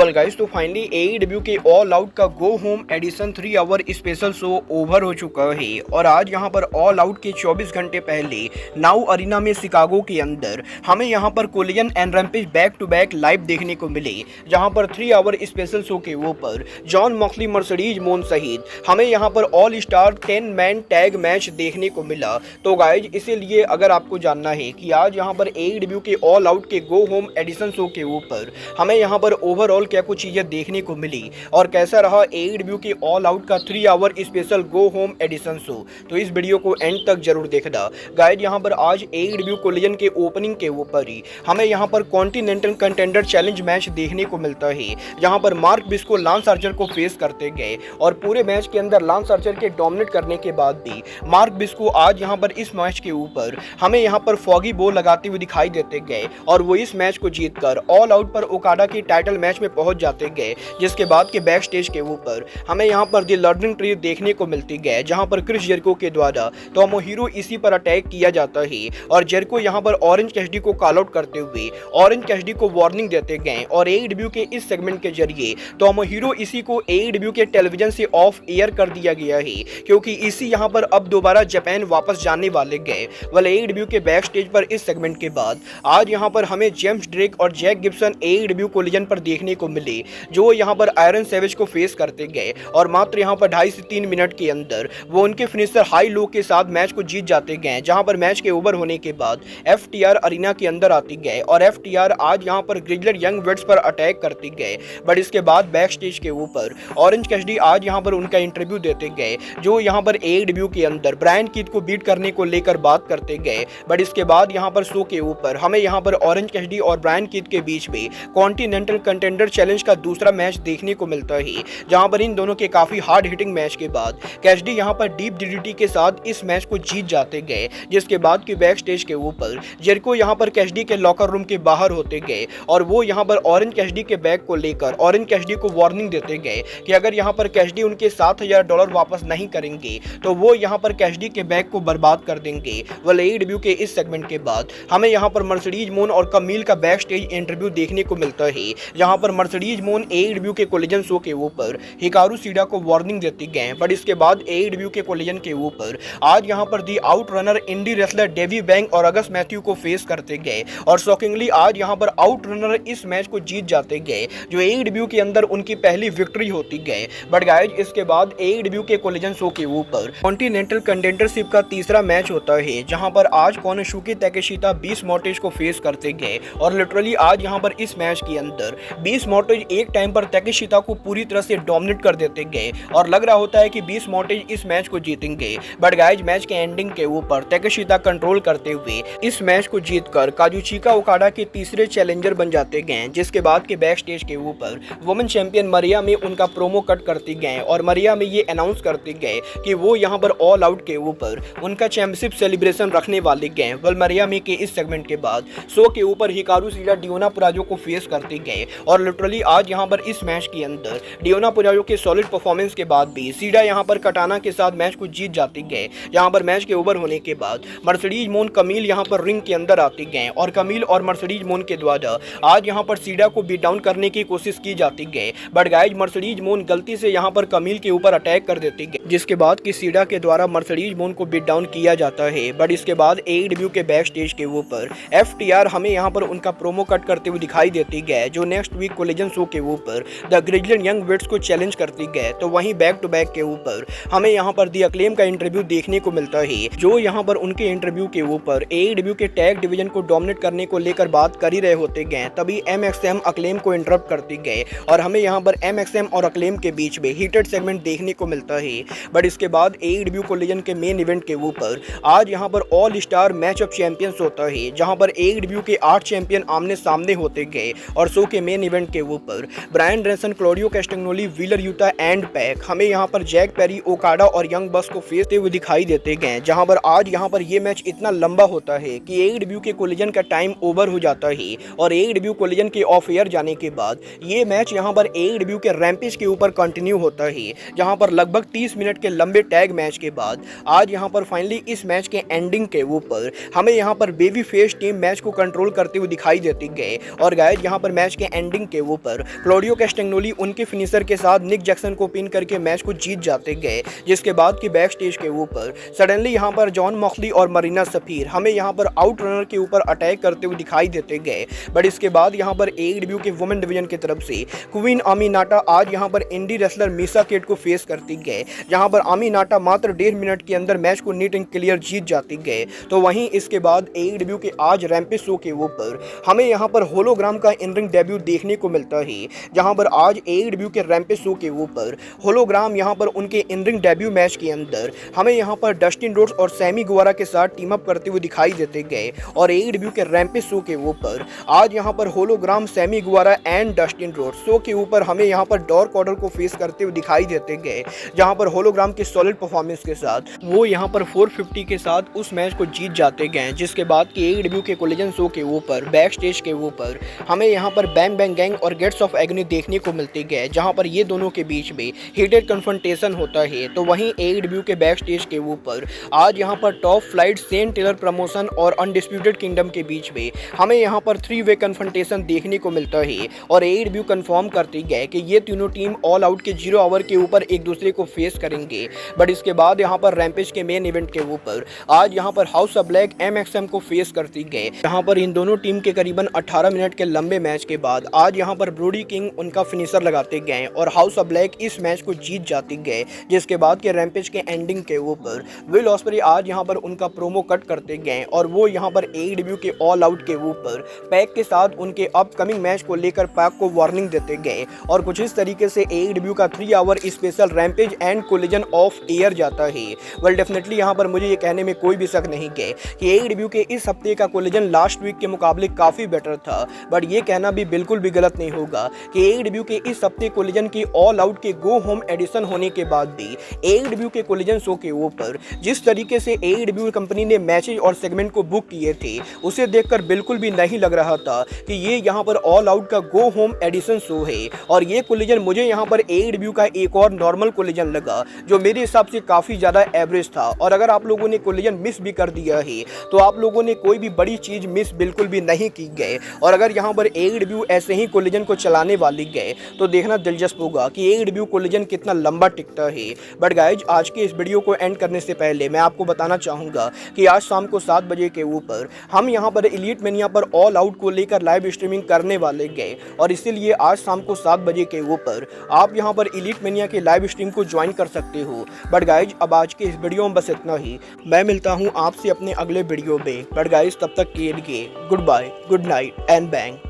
Well guys, तो finally AEW के All Out का go home edition 3 hour special show over हो चुका है और आज यहां पर ऑल आउट के 24 घंटे पहले नाउ अरीना में शिकागो के अंदर हमें यहां पर Collision and Rampage back to back live देखने को मिले, जहां पर 3 आवर स्पेशल शो के ऊपर जॉन मॉक्सली, मर्सिडीज मोन सहित हमें यहां पर all star 10 man tag match देखने को मिला। तो गाइज, इसीलिए अगर आपको जानना है कि आज यहां पर AEW के ऑल आउट के गो होम एडिशन शो के ऊपर हमें यहां पर ओवरऑल क्या कुछ चीजें देखने को मिली और कैसा रहा AEW के ऑल आउट का 3 hour special go home edition show, तो इस वीडियो को एंड तक जरूर देखना। गाइड, यहां पर आज AEW कोलिजन के ओपनिंग के ऊपर ही हमें यहां पर कॉन्टिनेंटल कंटेंडर चैलेंज मैच देखने को मिलता है, जहां पर मार्क बिस्को लांस आर्चर को फेस करते गए और पूरे मैच के अंदर लांस आर्चर के डोमिनेट करने के बाद भी मार्क बिस्को आज यहां पर इस मैच के ऊपर हमें यहां पर फॉगी बो लगाते हुए दिखाई देते गए और वो इस मैच को जीतकर ऑल आउट पर ओकाडा की टाइटल मैच में पहुंच जाते गए। जिसके बाद के बैक स्टेज के ऊपर हमें यहां पर दी लर्निंग ट्री देखने को मिलती गए, जहां पर क्रिस जेरिको के द्वारा तोमोहिरो इसी पर अटैक किया जाता है और जेरिको यहां पर ऑरेंज कैसिडी को कॉल आउट करते हुए ऑरेंज कैसिडी को वार्निंग देते गए और AEW के इस सेगमेंट के जरिए तोमोहिरो इसी को AEW के टेलीविजन से ऑफ एयर कर दिया गया है, क्योंकि इसी यहां पर अब दोबारा जापान वापस जाने वाले गए। वाले AEW के बैक स्टेज पर इस सेगमेंट के बाद आज यहां पर हमें जेम्स ड्रेक और जैक गिब्सन AEW कोलिजन पर देखने को मिले, जो यहां पर आयरन सैवेज को फेस करते गए और मात्र यहां पर 2.5 से 3 मिनट के अंदर वो उनके फिनिशर हाई लो के साथ मैच को जीत जाते गए। जहां पर मैच के ओवर होने के बाद FTR अरीना के अंदर आती गए और FTR आज यहां पर ग्रिजलर यंग वेट्स पर अटैक करते गए। बट इसके बाद बैक स्टेज के ऊपर ऑरेंज कैसिडी आज यहां पर उनका इंटरव्यू देते गए, जो यहां पर AEW के अंदर ब्रायन कीथ को बीट करने को लेकर बात करते गए। बट इसके बाद यहां पर शो के ऊपर हमें यहां पर ऑरेंज कैसिडी और ब्रायन कीथ के बीच में कॉन्टिनेंटल कंटेंडर चैलेंज का दूसरा मैच देखने को मिलता है, जहां पर इन दोनों के काफी हार्ड हिटिंग मैच के बाद कैसिडी यहां पर डीप DDT के साथ इस मैच को जीत जाते गए। जिसके बाद की बैक स्टेज के ऊपर जेरिको यहां पर कैसिडी के लॉकर रूम के बाहर होते गए और वो यहां पर ऑरेंज कैसिडी के बैग को लेकर ऑरेंज कैसिडी को वार्निंग देते गए कि अगर यहां पर कैसिडी उनके $7,000 वापस नहीं करेंगे तो वो यहां पर कैसिडी के बैग को बर्बाद कर देंगे। वाले AEW के इस सेगमेंट के बाद हमें यहां पर मर्सिडीज मोन और कमील का बैक स्टेज इंटरव्यू देखने को मिलता है, जहां पर मर्सिडीज मोन AEW के कोलिजन शो के ऊपर हिकारू सीडा को वार्निंग देती गए। बट इसके बाद AEW के कोलिजन के ऊपर आज यहां पर दी आउट रनर इंडी रेसलर डेवी बैंक और अगस्ट मैथ्यू को फेस करते गए और शॉकिंगली आज यहां पर आउट रनर इस मैच को जीत जाते गए, जो AEW के अंदर उनकी पहली विक्ट्री होती गए। बट गाइज, इसके बाद AEW के कोलिजन शो के ऊपर कॉन्टिनेंटल कंटेंडरशिप का तीसरा मैच होता है, जहां पर आज कोनोशुकी ताकेशिता 20 मोर्टेज को फेस करते गए और लिटरली आज यहां पर इस मैच के अंदर 20 मोर्टेज एक टाइम पर ताकेशिता को पूरी तरह से डोमिनेट कर देते गए और लग रहा होता है कि 20 मोर्टेज इस मैच को जीतेंगे। बट गाइज, मैच के एंडिंग के ऊपर ताकेशिता कंट्रोल करते हुए इस मैच को जीतकर काजुचिका ओकाडा के तीसरे चैलेंजर बन जाते गए। जिसके बाद के बैक स्टेज के ऊपर वुमेन चैंपियन मरिया में उनका प्रोमो कट करते गए और मरिया में ये अनाउंस करते गए कि वो यहाँ पर ऑल आउट के ऊपर उनका चैंपियनशिप सेलिब्रेशन रखने वाले गए। वल मरिया में के इस सेगमेंट के बाद शो के ऊपर हिकारू सीडा डियोना पुराजो को फेस करते गए और लिटरली आज यहाँ पर इस मैच के अंदर डियोना पुराजो के सॉलिड परफॉर्मेंस के बाद भी सीडा यहाँ पर कटाना के साथ मैच को जीत जाते गए। यहाँ पर मैच के ओवर होने के बाद मर्सिडीज मोन कमील यहाँ पर रिंग के अंदर आते गए और कमील और मर्सिडीज मोन के द्वारा आज यहाँ पर सीडा को बीट डाउन करने की कोशिश की जाती गए। बट गाइज, मर्सिडीज मोन गलती से यहाँ पर कमील के ऊपर अटैक कर देती गए, जिसके बाद की सीडा के द्वारा मर्सिडीज मोन को बीट डाउन किया जाता है। बट इसके बाद AEW के बैक स्टेज के ऊपर FTR हमें यहाँ पर उनका प्रोमो कट करते हुए दिखाई देती गए, जो नेक्स्ट वीक कोलिजन शो के ऊपर द ग्रिजलर यंग वेट्स को चैलेंज करती गए। तो वहीं बैक टू बैक के ऊपर हमें यहाँ पर दी अक्लेम का इंटरव्यू देखने को मिलता है, जो यहाँ पर उनके इंटरव्यू के ऊपर AEW के टैग डिवीजन को डोमिनेट करने को लेकर बात कर ही रहे होते गए। तभी MXM अक्लेम को इंटरप्ट करती गए और हमें यहाँ पर MXM और अक्लेम के बीच में हीटेड सेगमेंट देखने को मिलता है। बट इसके बाद AEW कोलिजन के मेन इवेंट के ऊपर आज यहाँ पर all star match of champions होता है, जहाँ पर AEW के 8 चैंपियन आमने सामने होते गए और शो के मेन इवेंट के ऊपर Bryan Danielson, Claudio Castagnoli, Wheeler Yuta and Pac हमें यहाँ पर जैक पेरी, ओकाडा और यंग बस को फेसते हुए दिखाई देते गए। जहाँ पर आज यहाँ पर ये मैच इतना लंबा होता है कि AEW के कोलिजन का टाइम ओवर हो जाता है और AEW कोलिजन के ऑफ एयर जाने के बाद ये मैच यहाँ पर AEW के रैम्पेज के ऊपर कंटिन्यू होता है, जहाँ पर लगभग 30 मिनट के लंबे टैग मैच के बाद आज यहाँ पर फाइनली इस मैच के एंडिंग के ऊपर हमें यहाँ पर बेबी फेस टीम मैच को कंट्रोल करते हुए दिखाई देती गए और गाइस, यहाँ पर मैच के एंडिंग के ऊपर क्लॉडियो कैस्टेग्नोली उनके फिनिशर के साथ निक जैक्सन को पिन करके मैच को जीत जाते गए। जिसके बाद की बैक स्टेज के ऊपर सडनली यहाँ पर जॉन मॉक्सली और मरीना सफीर हमें यहाँ पर आउट रनर के ऊपर अटैक करते हुए दिखाई देते गए। बट इसके बाद यहाँ पर AEW के वुमेन डिवीजन की तरफ से क्वीन आमिनाटा आज यहाँ पर इंडी रेसलर मीसा किड को फेस करती गए, जहाँ पर आमिनाटा मात्र 1.5 मिनट के अंदर मैच को नीट एंड क्लियर जीत जाती गए। तो वहीं इसके बाद AEW के आज रैम्पेज शो के ऊपर हमें यहाँ पर होलोग्राम का इन रिंग डेब्यू देखने को मिलता है, जहाँ पर आज AEW के रैम्पेज शो के ऊपर होलोग्राम यहाँ पर उनके इन रिंग डेब्यू मैच के अंदर हमें यहाँ पर डस्टिन रोड्स और सैमी गुवारा के साथ टीम अप करते हुए दिखाई देते गए। और AEW के रैम्पेज शो के ऊपर आज यहाँ पर hologram, Sammy Guevara and Dustin Rhodes show के ऊपर हमें यहाँ पर डॉर्क ऑर्डर को फेस करते हुए दिखाई देते गए, जहाँ पर होलोग्राम की सॉलिड परफॉर्मेंस के साथ वो यहाँ पर 450 के साथ उस मैच को जीत जाते गए। जिसके बाद की AEW के कोलिजन शो के ऊपर बैक स्टेज के ऊपर हमें यहाँ पर बैंग बैंग गैंग और गेट्स ऑफ एग्नी देखने को मिलते गए, जहाँ पर ये दोनों के बीच में हीटेड कन्फ्रंटेशन होता है। तो वहीं AEW के बैक स्टेज के ऊपर आज यहाँ पर Top Flight, Shane Taylor promotion और अनडिस्प्यूटेड किंगडम के बीच में हमें यहाँ पर 3-वे कन्फ्रंटेशन देखने को मिलता है। और AEW कंफर्म करती गए कि ये तीनों टीम ऑल आउट के 0 आवर के ऊपर एक दूसरे को फेस करेंगे। बट इसके बाद यहाँ पर रैम्पेज के मेन इवेंट के ऊपर आज यहाँ पर हाउस ऑफ ब्लैक MXM को फेस करती गए, जहाँ पर इन दोनों टीम के करीबन 18 मिनट के लंबे मैच के बाद आज यहाँ पर ब्रोडी किंग उनका फिनिशर लगाते गए और हाउस ऑफ ब्लैक इस मैच को जीत जाती गए। जिसके बाद के रैम्पेज के एंडिंग के ऊपर विल ऑस्प्रे आज यहाँ पर उनका प्रोमो कट करते गए और वो यहाँ पर AEW के ऑल आउट के ऊपर पैक के साथ उनके अपकमिंग मैच को लेकर पैक को वार्निंग देते गए। और कुछ इस तरीके से AEW का 3 hour special Rampage and Collision off air जाता है। वेल डेफिनेटली यहाँ पर मुझे ये कहने में कोई भी शक नहीं है कि AEW के इस हफ्ते का कोलिजन लास्ट वीक के मुकाबले काफ़ी बेटर था। बट ये कहना भी बिल्कुल भी गलत नहीं होगा कि AEW के इस हफ्ते कोलिजन की ऑल आउट के गो होम एडिशन होने के बाद भी AEW के कोलिजन शो के ऊपर जिस तरीके से AEW कंपनी ने मैचेज और सेगमेंट को बुक किए थे, उसे देखकर बिल्कुल भी नहीं लग रहा था कि ये यहाँ पर ऑल आउट का गो होम एडिशन शो है। और ये कोलिजन मुझे यहाँ पर AEW का एक और नॉर्मल कोलिजन लगा, जो मेरे हिसाब से काफ़ी ज़्यादा एवरेज था। और अगर आप लोगों ने कोलिजन मिस भी कर दिया है तो आप लोगों ने कोई भी बड़ी चीज़ मिस बिल्कुल भी नहीं की गए। और अगर यहाँ पर AEW ऐसे ही कोलिजन को चलाने वाली गए तो देखना दिलचस्प होगा कि AEW कोलिजन कितना लंबा टिकता है। बट गाइज, आज के इस वीडियो को एंड करने से पहले मैं आपको बताना चाहूँगा कि आज शाम को 7 बजे के ऊपर हम यहाँ पर एलीट मेनिया पर ऑल आउट को लेकर लाइव स्ट्रीमिंग करने वाले गए। और इसीलिए आज शाम को 7 बजे के ऊपर आप यहाँ पर एलीट मेनिया के लाइव स्ट्रीम को ज्वाइन कर सकते हो। बट गाइज, अब आज के इस वीडियो में बस इतना ही। मैं मिलता हूँ आपसे अपने अगले वीडियो में। बट गाइज, तब तक के लिए goodbye, good night and bang.